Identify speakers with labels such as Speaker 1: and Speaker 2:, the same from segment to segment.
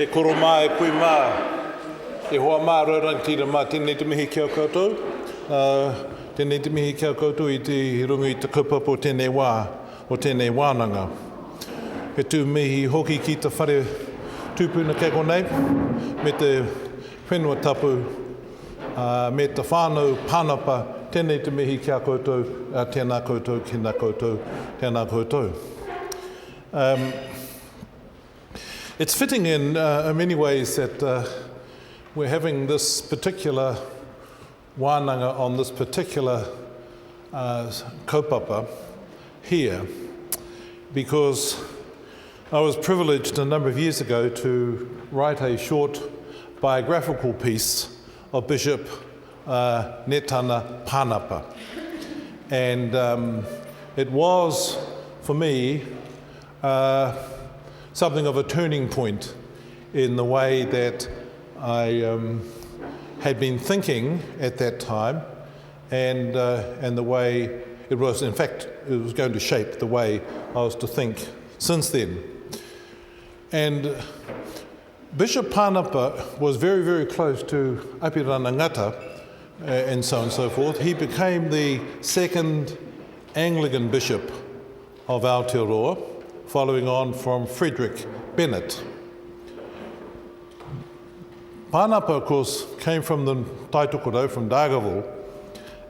Speaker 1: e koro mā, e kui mā, e hoa mā raurangtira mā, tēnei te mihi kia koutou. Tēnei te mihi kia koutou I te rungu I te kaupapa o tēnei wā, o tēnei wānanga. He tū mihi hoki ki te whare tūpuna kako nei, me te whenua tapu, me te whānau Panapa, tēnei te mihi kia koutou, tēnā koutou, kēnā koutou, tēnā koutou. It's fitting in many ways that we're having this particular wānanga on this particular kaupapa here, because I was privileged a number of years ago to write a short biographical piece of Bishop Netana Panapa. And it was, for me, something of a turning point in the way that I had been thinking at that time, and the way it was, in fact, it was going to shape the way I was to think since then. And Bishop Panapa was very, very close to Apirana Ngata and so on and so forth. He became the second Anglican bishop of Aotearoa, following on from Frederick Bennett. Panapa, of course, came from the Taitokoro, from Dargaville,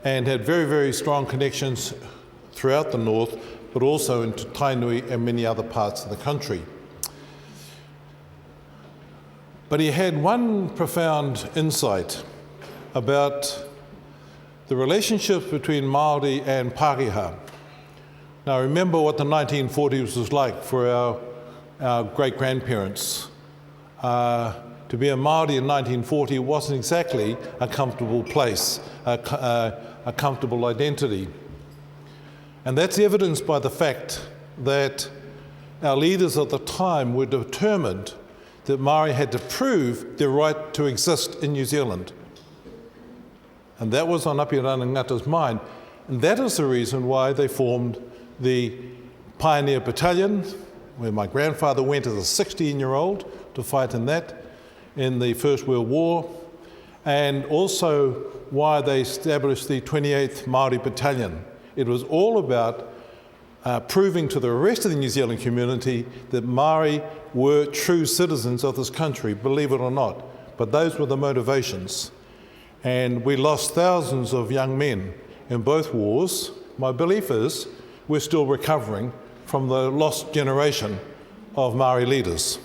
Speaker 1: and had very, very strong connections throughout the north, but also into Tainui and many other parts of the country. But he had one profound insight about the relationship between Māori and Pākehā. Now, remember what the 1940s was like for our great-grandparents. To be a Māori in 1940 wasn't exactly a comfortable place, a comfortable identity. And that's evidenced by the fact that our leaders at the time were determined that Māori had to prove their right to exist in New Zealand. And that was on Apirana Ngata's mind. And that is the reason why they formed the Pioneer Battalion, where my grandfather went as a 16-year-old to fight in that, in the First World War, and also why they established the 28th Māori Battalion. It was all about proving to the rest of the New Zealand community that Māori were true citizens of this country, believe it or not. But those were the motivations. And we lost thousands of young men in both wars. My belief is we're still recovering from the lost generation of Māori leaders.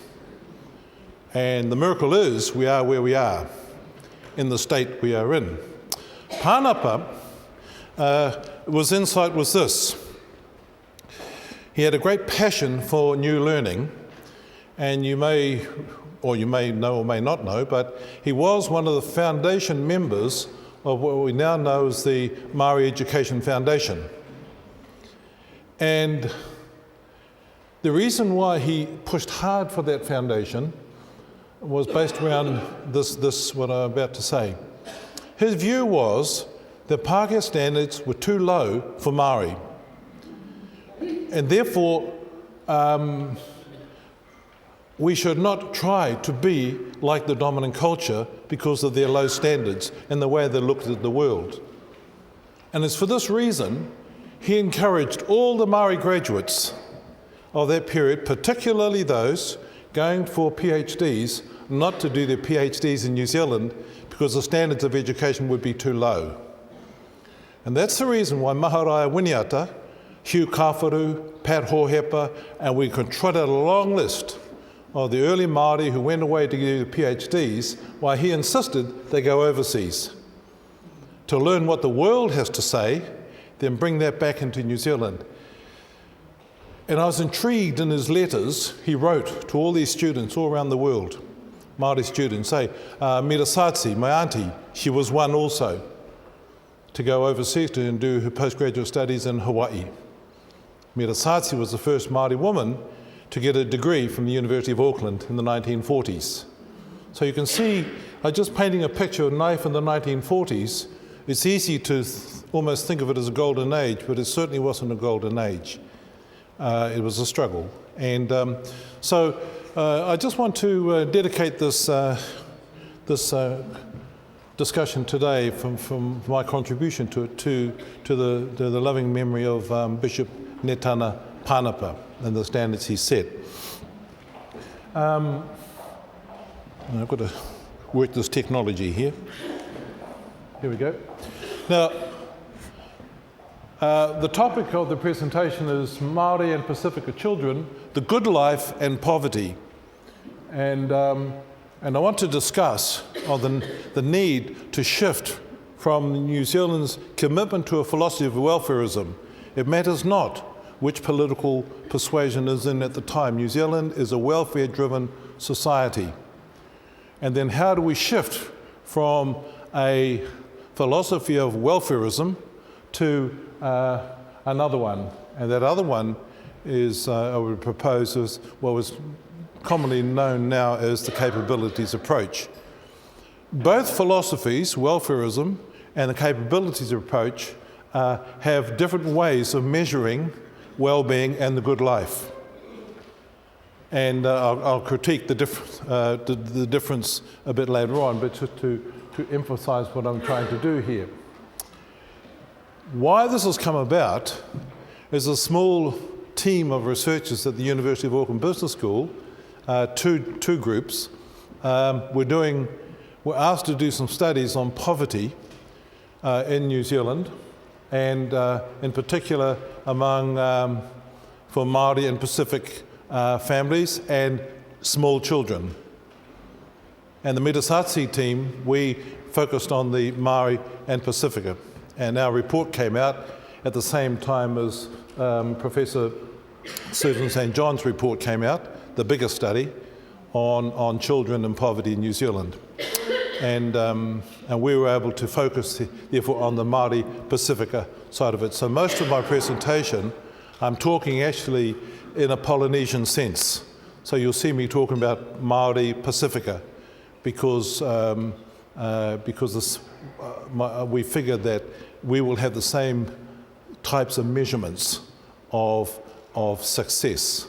Speaker 1: And the miracle is we are where we are, in the state we are in. Panapa, his insight was this. He had a great passion for new learning, and you may know or may not know, but he was one of the foundation members of what we now know as the Māori Education Foundation. And the reason why he pushed hard for that foundation was based around this what I'm about to say. His view was that Pākehā standards were too low for Māori, and therefore we should not try to be like the dominant culture because of their low standards and the way they looked at the world. And it's for this reason he encouraged all the Māori graduates of that period, particularly those going for PhDs, not to do their PhDs in New Zealand because the standards of education would be too low. And that's the reason why Mahurehure Winiata, Hugh Kāwharu, Pat Hohepa, and we could trot out a long list of the early Māori who went away to do the PhDs, why he insisted they go overseas to learn what the world has to say, then bring that back into New Zealand. And I was intrigued in his letters he wrote to all these students all around the world, Māori students, say, Mirasatsi, my auntie, she was one also, to go overseas to and do her postgraduate studies in Hawaii. Mirasatsi was the first Māori woman to get a degree from the University of Auckland in the 1940s. So you can see, just painting a picture of life in the 1940s, it's easy to almost think of it as a golden age, but it certainly wasn't a golden age. It was a struggle. And so I just want to dedicate this discussion today from my contribution to it to the loving memory of Bishop Netana Panapa and the standards he set. I've got to work this technology here. Here we go. Now, the topic of the presentation is Māori and Pacifica children, the good life and poverty. And I want to discuss the need to shift from New Zealand's commitment to a philosophy of welfarism. It matters not which political persuasion is in at the time. New Zealand is a welfare-driven society. And then how do we shift from a philosophy of welfarism to another one? And that other one is, I would propose, is what was commonly known now as the capabilities approach. Both philosophies, welfarism and the capabilities approach, have different ways of measuring well-being and the good life. And I'll critique the difference a bit later on, but just to emphasize what I'm trying to do here. Why this has come about is a small team of researchers at the University of Auckland Business School, two groups, were asked to do some studies on poverty in New Zealand, and in particular for Māori and Pacific families and small children. And the Mitasatsi team, we focused on the Māori and Pacifica. And our report came out at the same time as Professor Susan St. John's report came out, the bigger study on children and poverty in New Zealand. And we were able to focus, therefore, on the Māori Pacifica side of it. So most of my presentation, I'm talking actually in a Polynesian sense. So you'll see me talking about Māori Pacifica because we figured that we will have the same types of measurements of success.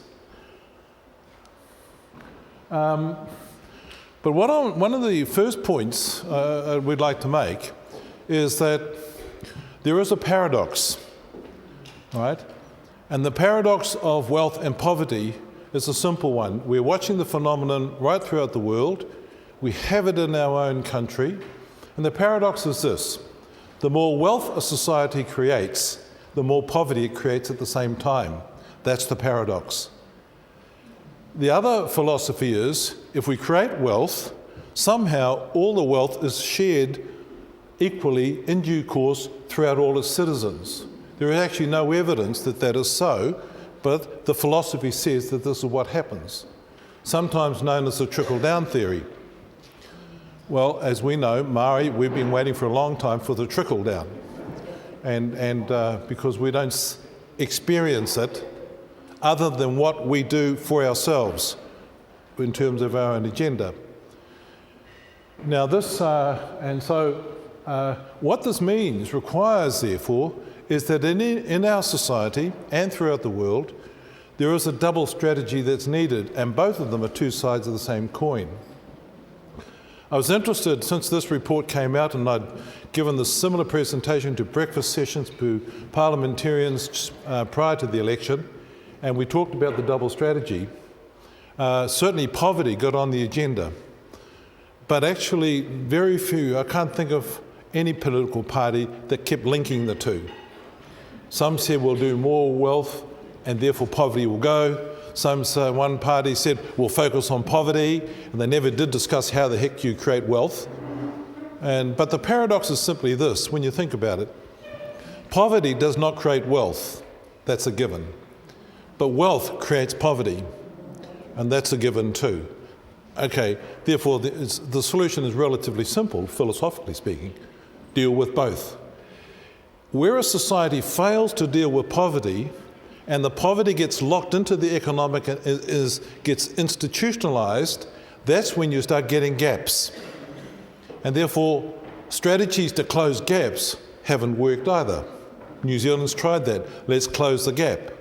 Speaker 1: But one of the first points we'd like to make is that there is a paradox, all right? And the paradox of wealth and poverty is a simple one. We're watching the phenomenon right throughout the world. We have it in our own country. And the paradox is this: the more wealth a society creates, the more poverty it creates at the same time. That's the paradox. The other philosophy is, if we create wealth, somehow all the wealth is shared equally in due course throughout all its citizens. There is actually no evidence that that is so, but the philosophy says that this is what happens, sometimes known as the trickle-down theory. Well, as we know, Marae, we've been waiting for a long time for the trickle-down, and because we don't experience it other than what we do for ourselves in terms of our own agenda. Now this, what this means, requires therefore, is that in our society and throughout the world, there is a double strategy that's needed, and both of them are two sides of the same coin. I was interested, since this report came out, and I'd given the similar presentation to breakfast sessions to parliamentarians prior to the election, and we talked about the double strategy. Certainly poverty got on the agenda, but actually very few, I can't think of any political party that kept linking the two. Some said we'll do more wealth and therefore poverty will go. One party said we'll focus on poverty, and they never did discuss how the heck you create wealth. But the paradox is simply this, when you think about it. Poverty does not create wealth, that's a given. But wealth creates poverty, and that's a given too. Okay, therefore the solution is relatively simple, philosophically speaking. Deal with both. Where a society fails to deal with poverty, and the poverty gets locked into the economic and gets institutionalized, that's when you start getting gaps. And therefore, strategies to close gaps haven't worked either. New Zealand's tried that. Let's close the gap.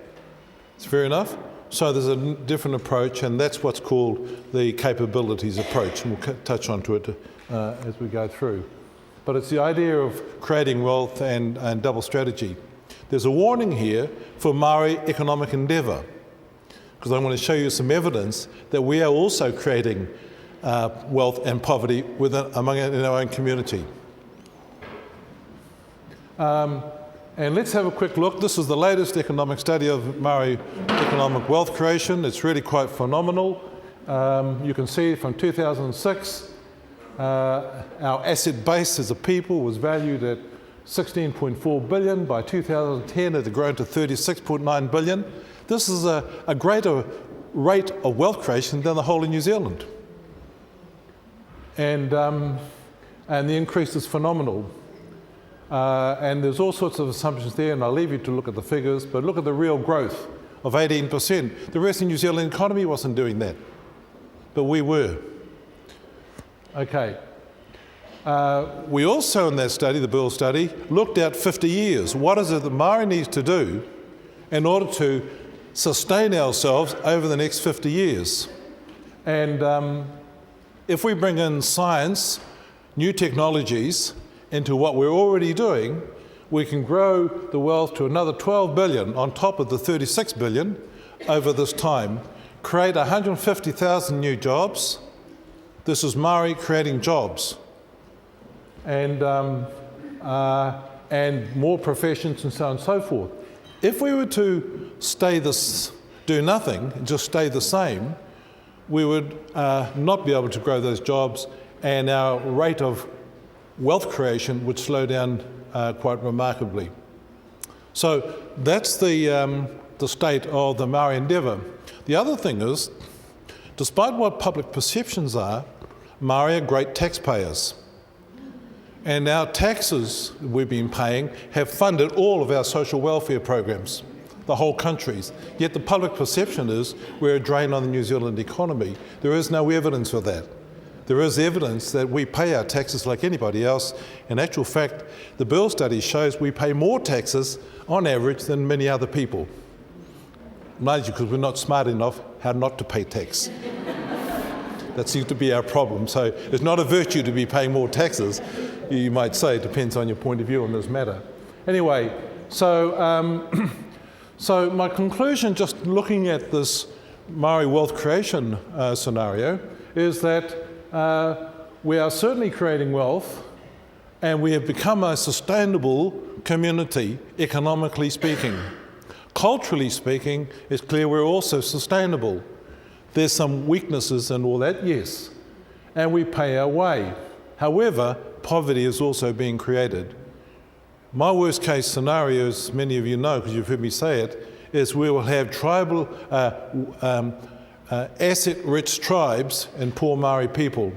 Speaker 1: It's fair enough. So there's a different approach, and that's what's called the capabilities approach, and we'll touch onto it as we go through. But it's the idea of creating wealth and double strategy. There's a warning here for Maori economic endeavour, because I want to show you some evidence that we are also creating wealth and poverty in our own community. And let's have a quick look. This is the latest economic study of Maori economic wealth creation. It's really quite phenomenal. You can see from 2006, our asset base as a people was valued at 16.4 billion. By 2010, it had grown to 36.9 billion. This is a greater rate of wealth creation than the whole of New Zealand. And the increase is phenomenal. And there's all sorts of assumptions there, and I'll leave you to look at the figures, but look at the real growth of 18%. The rest of the New Zealand economy wasn't doing that, but we were. Okay. We also, in that study, the Bill study, looked at 50 years. What is it that Maori needs to do in order to sustain ourselves over the next 50 years? And if we bring in science, new technologies, into what we're already doing, we can grow the wealth to another 12 billion on top of the 36 billion over this time, create 150,000 new jobs. This is Maori creating jobs, and more professions and so on and so forth. If we were to do nothing, and just stay the same, we would not be able to grow those jobs, and our rate of wealth creation would slow down quite remarkably. So that's the state of the Maori endeavour. The other thing is, despite what public perceptions are, Maori are great taxpayers. And our taxes we've been paying have funded all of our social welfare programs, the whole country's. Yet the public perception is we're a drain on the New Zealand economy. There is no evidence for that. There is evidence that we pay our taxes like anybody else. In actual fact, the Bill study shows we pay more taxes on average than many other people. Largely because we're not smart enough how not to pay tax. That seems to be our problem. So it's not a virtue to be paying more taxes, you might say. It depends on your point of view on this matter. Anyway, so my conclusion, just looking at this Maori wealth creation scenario, is that we are certainly creating wealth, and we have become a sustainable community, economically speaking. Culturally speaking, it's clear we're also sustainable. There's some weaknesses and all that, yes, and we pay our way. However, poverty is also being created. My worst case scenario, as many of you know, because you've heard me say it, is we will have tribal asset-rich tribes and poor Maori people.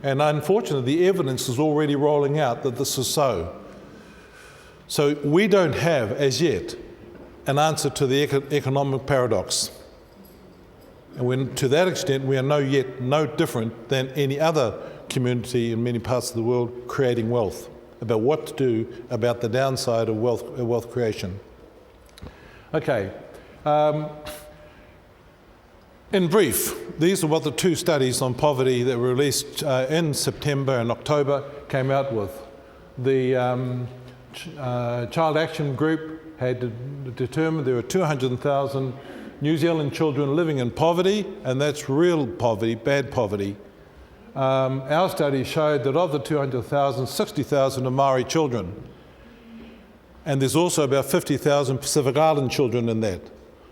Speaker 1: And unfortunately, the evidence is already rolling out that this is so. So we don't have, as yet, an answer to the economic paradox. And to that extent, we are no different than any other community in many parts of the world creating wealth, about what to do about the downside of wealth creation. Okay. In brief, these are what the two studies on poverty that were released in September and October came out with. The Child Action Group had determined there were 200,000 New Zealand children living in poverty, and that's real poverty, bad poverty. Our study showed that of the 200,000, 60,000 are Maori children. And there's also about 50,000 Pacific Island children in that.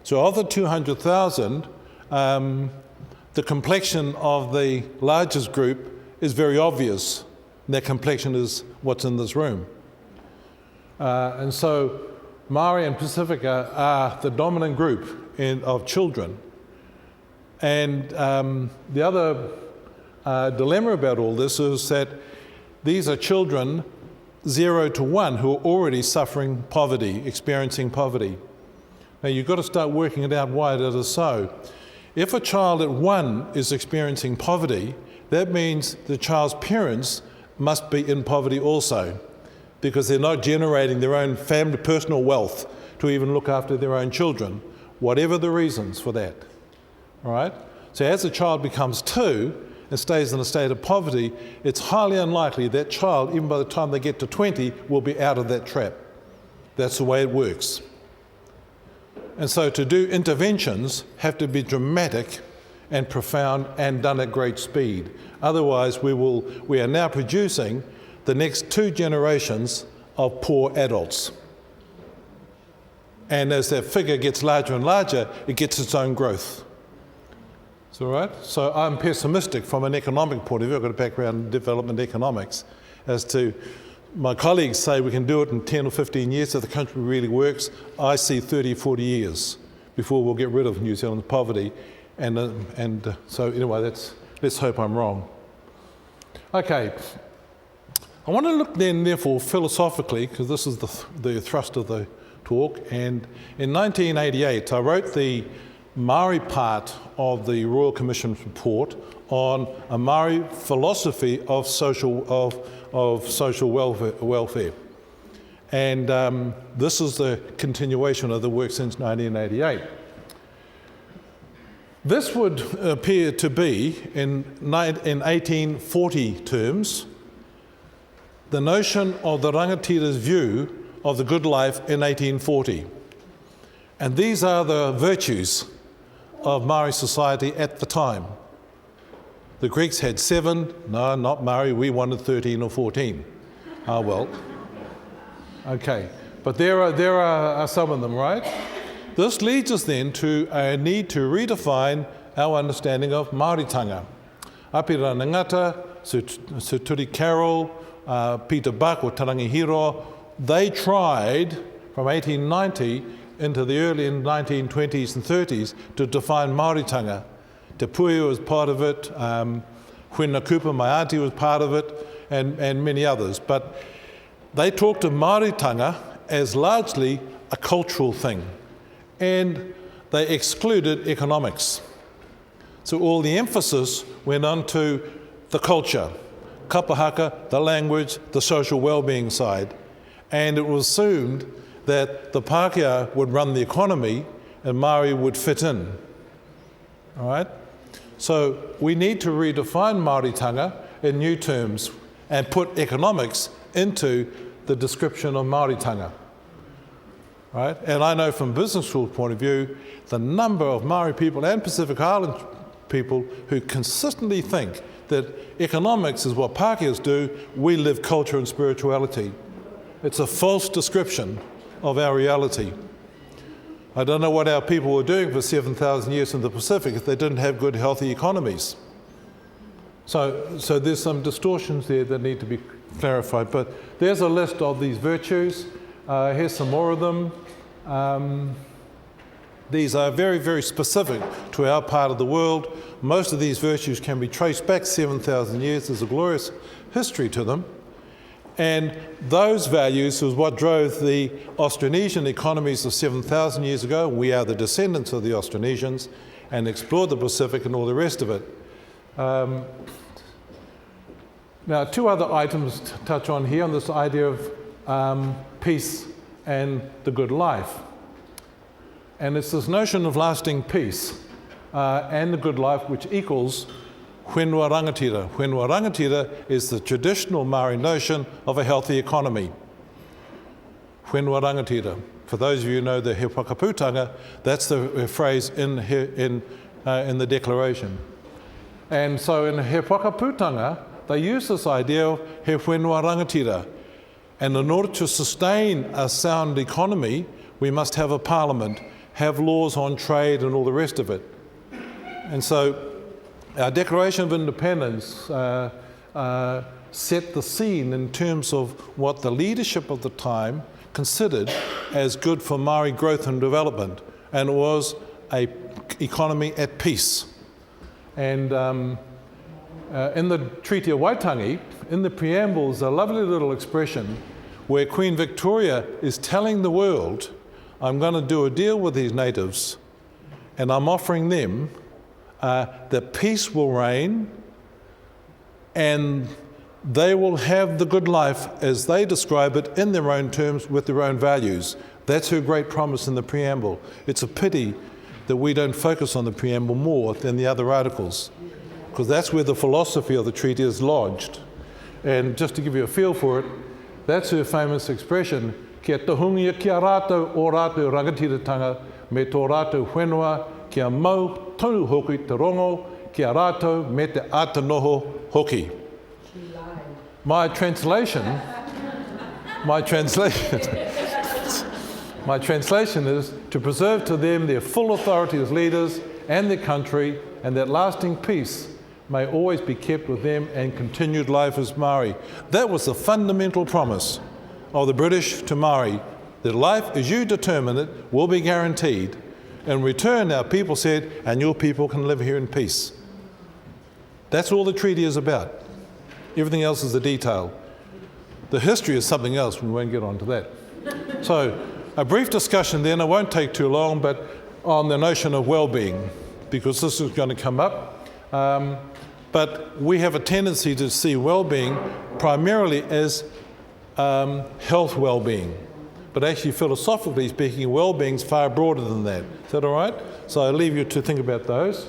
Speaker 1: So of the 200,000, the complexion of the largest group is very obvious. That complexion is what's in this room. And so Maori and Pacifica are the dominant group of children. And the other dilemma about all this is that these are children 0 to 1 who are already suffering poverty, experiencing poverty. Now you've got to start working it out why that is so. If a child at 1 is experiencing poverty, that means the child's parents must be in poverty also, because they're not generating their own family personal wealth to even look after their own children. whatever the reasons for that. All right? So as a child becomes 2 and stays in a state of poverty, it's highly unlikely that child, even by the time they get to 20, will be out of that trap. That's the way it works. And so to do interventions have to be dramatic and profound and done at great speed. Otherwise, we are now producing the next 2 generations of poor adults. And as that figure gets larger and larger, it gets its own growth. Is that right? So I'm pessimistic from an economic point of view. I've got a background in development economics. As to my colleagues say we can do it in 10 or 15 years if the country really works. I see 30, 40 years before we'll get rid of New Zealand's poverty. So anyway, let's hope I'm wrong. Okay. I want to look then, therefore, philosophically, because this is the thrust of the talk. And in 1988, I wrote the Maori part of the Royal Commission's report on a Maori philosophy of social welfare. And this is the continuation of the work since 1988. This would appear to be, in 1840 terms, the notion of the rangatira's view of the good life in 1840. And these are the virtues of Maori society at the time. The Greeks had 7, no, not Maori, we wanted 13 or 14. Ah, well. Okay, but there are some of them, right? This leads us then to a need to redefine our understanding of Māoritanga. Apira Ngata, Sir Turi Carroll, Peter Buck or Tarangi Hiro, they tried from 1890 into the early 1920s and 30s to define Māoritanga. Te Puhi was part of it, Whina Cooper, my auntie, was part of it, and many others. But they talked of Māoritanga as largely a cultural thing, and they excluded economics. So all the emphasis went on to the culture, kapahaka, the language, the social well-being side, and it was assumed that the Pākehā would run the economy and Māori would fit in. All right? So we need to redefine Māoritanga in new terms and put economics into the description of Māoritanga. Right? And I know from business school point of view, the number of Māori people and Pacific Island people who consistently think that economics is what Pākehās do, we live culture and spirituality. It's a false description of our reality. I don't know what our people were doing for 7,000 years in the Pacific if they didn't have good, healthy economies. So there's some distortions there that need to be clarified. But there's a list of these virtues. Here's some more of them. These are very, very specific to our part of the world. Most of these virtues can be traced back 7,000 years. There's a glorious history to them. And those values was what drove the Austronesian economies of 7,000 years ago. We are the descendants of the Austronesians and explored the Pacific and all the rest of it. Now, 2 other items to touch on here on this idea of peace and the good life. And it's this notion of lasting peace and the good life which equals whenua rangatira. Whenua rangatira is the traditional Maori notion of a healthy economy. Whenua rangatira. For those of you who know the he whakaputanga, that's the phrase in the declaration. And so in he whakaputanga, they use this idea of he whenua rangatira. And in order to sustain a sound economy, we must have a parliament, have laws on trade and all the rest of it. And so our Declaration of Independence set the scene in terms of what the leadership of the time considered as good for Maori growth and development, and it was an economy at peace. And in the Treaty of Waitangi, in the preamble, is a lovely little expression where Queen Victoria is telling the world, I'm going to do a deal with these natives, and I'm offering them that peace will reign and they will have the good life as they describe it in their own terms with their own values. That's her great promise in the preamble. It's a pity that we don't focus on the preamble more than the other articles, because that's where the philosophy of the treaty is lodged. And just to give you a feel for it, that's her famous expression, kia tahungia kia rātou o rātou rangatiratanga me tō rātou whenua kia mau tonu hoki te rongo kia rātou me te ātanoho hoki. My translation is to preserve to them their full authority as leaders and their country, and that lasting peace may always be kept with them and continued life as Māori. That was the fundamental promise of the British to Māori, that life as you determine it will be guaranteed. In return, our people said, and your people can live here in peace. That's all the treaty is about. Everything else is the detail. The history is something else, we won't get onto that. So, a brief discussion then, I won't take too long, but on the notion of well-being, because this is going to come up. But we have a tendency to see well-being primarily as health well-being. But actually, philosophically speaking, well-being is far broader than that. Is that all right? So I'll leave you to think about those.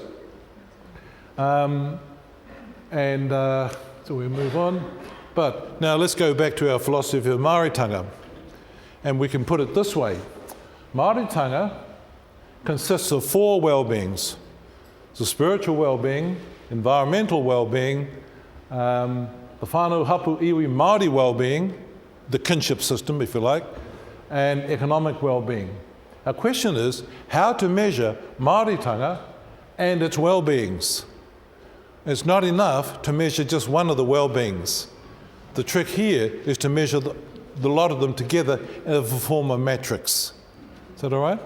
Speaker 1: So we move on. But now let's go back to our philosophy of Māoritanga. And we can put it this way. Māoritanga consists of four well-beings. The spiritual well-being, environmental well-being, the whānau hapu iwi Māori well-being, the kinship system, if you like, and economic well-being. Our question is how to measure Māoritanga and its well-beings. It's not enough to measure just one of the well-beings. The trick here is to measure the lot of them together in a form of matrix. Is that all right?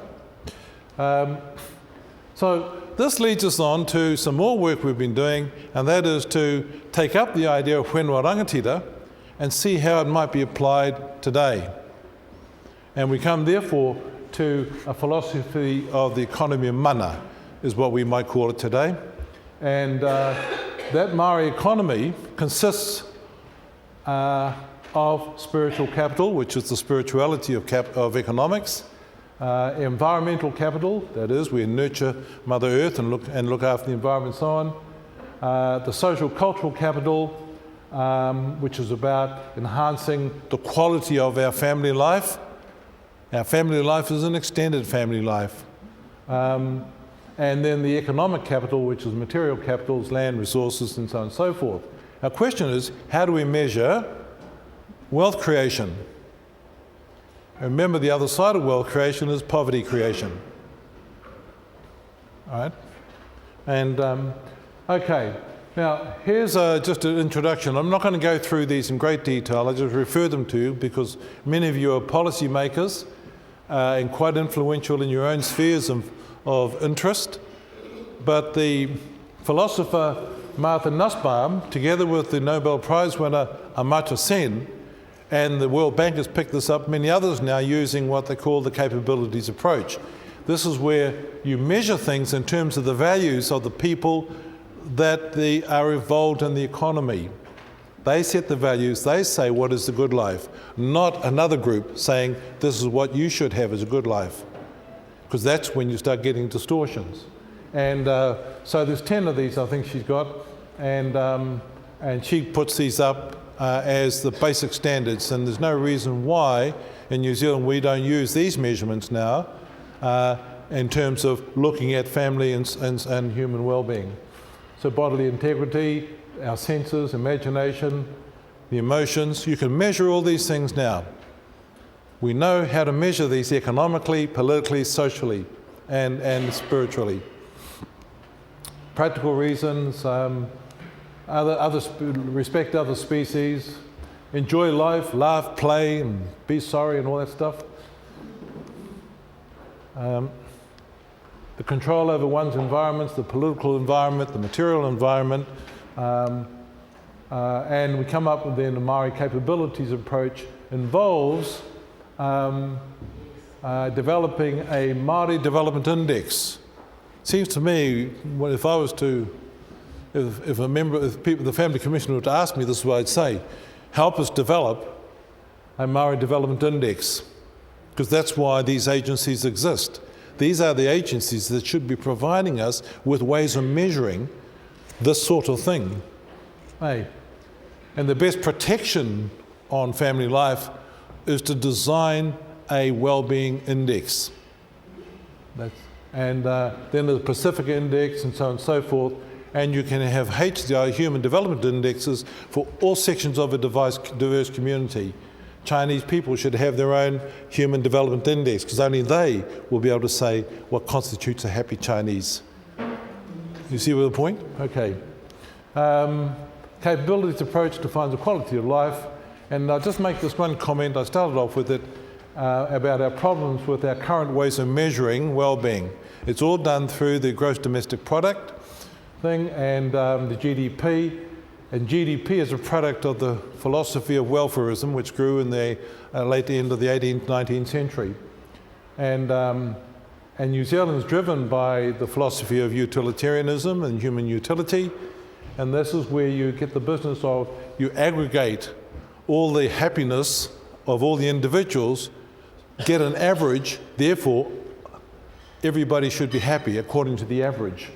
Speaker 1: So this leads us on to some more work we've been doing, and that is to take up the idea of whenua rangatira and see how it might be applied today. And we come therefore to a philosophy of the economy of mana, is what we might call it today. And that Māori economy consists of spiritual capital, which is the spirituality of economics, environmental capital, that is, we nurture Mother Earth and look after the environment and so on, the social cultural capital, which is about enhancing the quality of our family life. Our family life is an extended family life. And then the economic capital, which is material capitals, land, resources, and so on and so forth. Our question is, how do we measure wealth creation? Remember, the other side of wealth creation is poverty creation. All right? And, okay, now here's just an introduction. I'm not going to go through these in great detail. I just refer them to you because many of you are policy makers and quite influential in your own spheres of interest. But the philosopher Martha Nussbaum, together with the Nobel Prize winner Amartya Sen, and the World Bank has picked this up, many others now using what they call the capabilities approach. This is where you measure things in terms of the values of the people that they are involved in the economy. They set the values, they say what is the good life, not another group saying this is what you should have as a good life, because that's when you start getting distortions. And so there's 10 of these I think she's got, and she puts these up as the basic standards, and there's no reason why in New Zealand we don't use these measurements now in terms of looking at family and human well-being. So bodily integrity, our senses, imagination, the emotions, you can measure all these things now. We know how to measure these economically, politically, socially, and spiritually. Practical reasons, respect other species, enjoy life, laugh, play, and be sorry, and all that stuff. The control over one's environments, the political environment, the material environment, and we come up with then the Māori capabilities approach involves developing a Māori development index. Seems to me, if I was to, if the family commissioner were to ask me, this is what I'd say: help us develop a Māori development index. because that's why these agencies exist. These are the agencies that should be providing us with ways of measuring this sort of thing. Hey. And the best protection on family life is to design a well-being index. And then the Pacific Index and so on and so forth. And you can have HDI, Human Development Indexes, for all sections of a diverse community. Chinese people should have their own Human Development Index, because only they will be able to say what constitutes a happy Chinese. You see the point? Okay. Capabilities approach defines the quality of life. And I'll just make this one comment. I started off with it about our problems with our current ways of measuring well-being. It's all done through the gross domestic product thing and the GDP. And GDP is a product of the philosophy of welfarism, which grew in the late end of the 18th, 19th century. And New Zealand is driven by the philosophy of utilitarianism and human utility. And this is where you get the business of, you aggregate all the happiness of all the individuals, get an average, therefore everybody should be happy according to the average.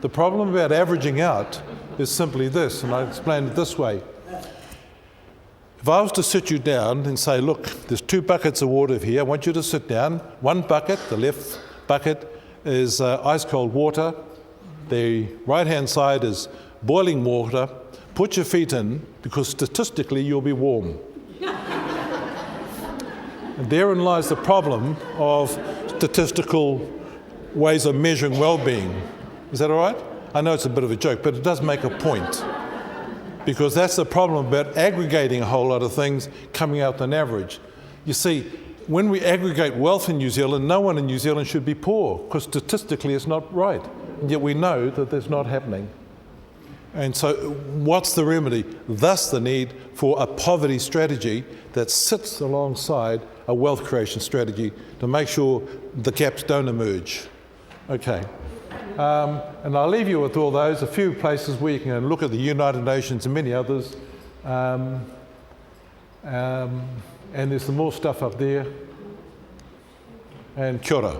Speaker 1: The problem about averaging out is simply this, and I explain it this way. If I was to sit you down and say, look, there's 2 buckets of water here, I want you to sit down. One bucket, the left bucket, is ice cold water. The right-hand side is boiling water. Put your feet in, because statistically you'll be warm. And therein lies the problem of statistical ways of measuring well-being. Is that all right? I know it's a bit of a joke, but it does make a point. Because that's the problem about aggregating a whole lot of things, coming out an average. You see, when we aggregate wealth in New Zealand, no one in New Zealand should be poor, because statistically it's not right. And yet we know that that's not happening. And so what's the remedy? Thus the need for a poverty strategy that sits alongside a wealth creation strategy to make sure the gaps don't emerge. Okay. And I'll leave you with all those, a few places where you can look at the United Nations and many others. And there's some more stuff up there. And kia ora.